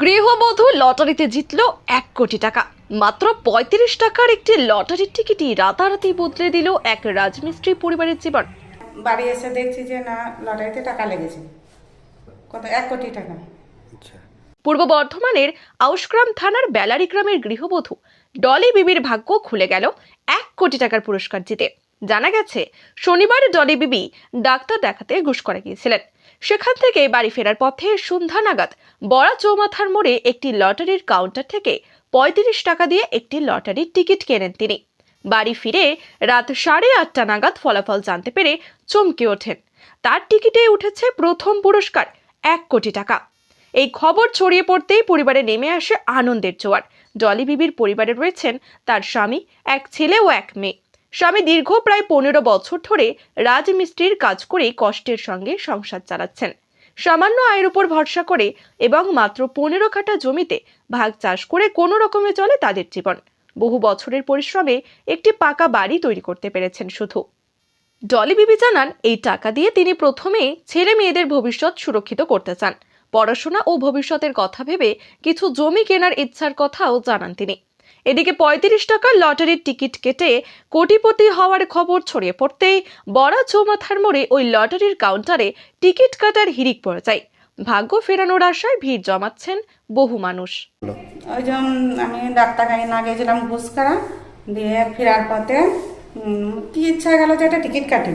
গৃহবধূ লটারিতে জিতল 1 কোটি টাকা। মাত্র 35 টাকার একটি লটারির টিকিটই রাতারাতি বদলে দিল এক রাজমিস্ত্রি পরিবারের জীবন। বাড়ি এসে দেখছি যে না, লটারিতে টাকা লেগেছে। কত? 1 কোটি টাকা। পূর্ব বর্ধমানের আউশগ্রাম থানার বেলারি গ্রামের গৃহবধূ ডলি বিবির ভাগ্য খুলে গেল 1 কোটি টাকার পুরস্কার জিতে। জানা গেছে, শনিবার ডলি বিবি ডাক্তার দেখাতে ঘুষকরা গিয়েছিলেন। সেখান থেকে বাড়ি ফেরার পথে সন্ধ্যা নাগাদ বড়া চৌমাথার মোড়ে একটি লটারির কাউন্টার থেকে 35 টাকা দিয়ে একটি লটারির টিকিট কেনেন তিনি। বাড়ি ফিরে রাত 8:30 নাগাদ ফলাফল জানতে পেরে চমকে ওঠেন। তার টিকিটে উঠেছে প্রথম পুরস্কার 1 কোটি টাকা। এই খবর ছড়িয়ে পড়তেই পরিবারে নেমে আসে আনন্দের জোয়ার। ডলি বিবির পরিবারে রয়েছেন তার স্বামী, এক ছেলে ও এক মেয়ে। স্বামী দীর্ঘ প্রায় 15 বছর ধরে রাজমিস্ত্রির কাজ করে কষ্টের সঙ্গে সংসার চালাচ্ছেন। সামান্য আয়ের উপর ভরসা করে এবং মাত্র 15 কাঠা জমিতে ভাগ চাষ করে কোনো রকমে চলে তাদের জীবন। বহু বছরের পরিশ্রমে একটি পাকা বাড়ি তৈরি করতে পেরেছেন শুধু। ডলি বিবি জানান, এই টাকা দিয়ে তিনি প্রথমে ছেলে মেয়েদের ভবিষ্যৎ সুরক্ষিত করতে চান। পড়াশোনা ও ভবিষ্যতের কথা ভেবে কিছু জমি কেনার ইচ্ছার কথাও জানান তিনি। এদিকে 35 টাকার লটারির টিকিট কেটে কোটিপতি হওয়ার খবর ছড়িয়ে পড়তেই বড়া চৌমাথার মোড়ে ওই লটারির কাউন্টারে টিকিট কাটার হিড়িক পড়ে যায়। ভাগ্য ফেরানোর আশায় ভিড় জমাচ্ছেন বহু মানুষ। ওই জন্য আমি ডাক্তার না গেছিলাম ঘুষকরা, দিয়ে ফেরার পথে কি ইচ্ছা গেল যে একটা টিকিট কাটি,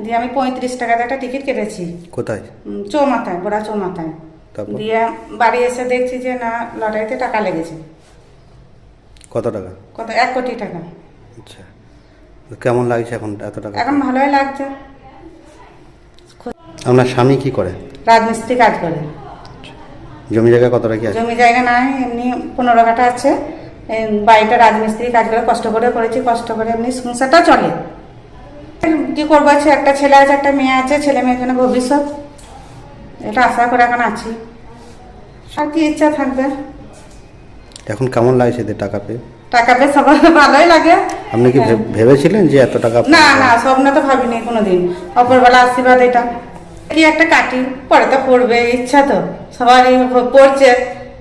দিয়ে আমি 35 টাকাতে একটা টিকিট কেটেছি। কোথায়? চৌমাথায়, বড়া চৌমাথায়। দিয়ে বাড়ি এসে দেখছি যে না, লটারিতে টাকা লেগেছে। কত টাকা? কত? 1 কোটি টাকা। আচ্ছা, কেমন লাগছে এখন এত টাকা? এখন ভালোই লাগছে। আপনার স্বামী কি করে? রাজমিস্ত্রি কাজ করে। জমি জায়গা কতটা কি আছে? জমি জায়গা নাই, এমনি 15 কাঠা আছে। বাড়িটা রাজমিস্ত্রি কাজ করে, কষ্ট করে করেছি, কষ্ট করে এমনি সংসারটা চলে। কি করবো, আছে একটা ছেলে আছে, একটা মেয়ে আছে, ছেলে মেয়ের জন্য ভবিষ্যৎ, এটা আশা করে এখন আছি। আর কি ইচ্ছা থাকবে। এখন কেমন লাগছে এদের টাকা পেয়ে? টাকা পেয়ে সবাই ভালোই লাগে। আপনি কি ভেবেছিলেন যে এত টাকা? না না, স্বপ্ন তো ভাবিনি কোনোদিন। অপরবেলা আশীর্বাদ এটা কি একটা কাটি, পরে তো পড়বে, ইচ্ছা তো সবারই পড়ছে,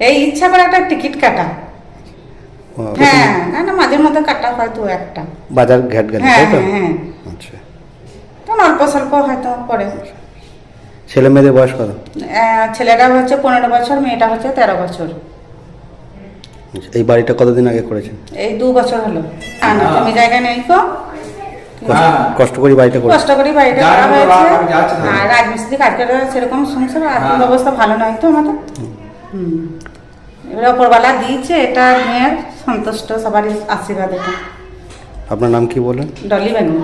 এই ইচ্ছা করে একটা টিকিট কাটা। হ্যাঁ, না না, মাঝে মধ্যে কাটা হয়তো একটা বাজার ঘাট গেলে। হ্যাঁ হ্যাঁ। আচ্ছা, তখন অল্প স্বল্প হয়তো পড়ে। ছেলে মেয়েদের বয়স কত? ছেলেটা হচ্ছে 15 বছর, মেয়েটা হচ্ছে 13 বছর। এই বাড়িটা কতদিন আগে করেছেন? এই 2 বছর হলো। জমি জায়গা নেই তো, কষ্ট করে বাড়িটা করে। কষ্ট করে বাড়িটা করা হয়েছে। আর রাজমিস্ত্রি কাজ করে সেরকম সংসার, আর্থিক অবস্থা ভালো নয় তো আমাদের। এবার ওপরবেলা দিয়েছে, এটা নিয়ে সন্তুষ্ট, সবারই আশীর্বাদ। এটা আপনার নাম কি বলেন? ডলি বেগম।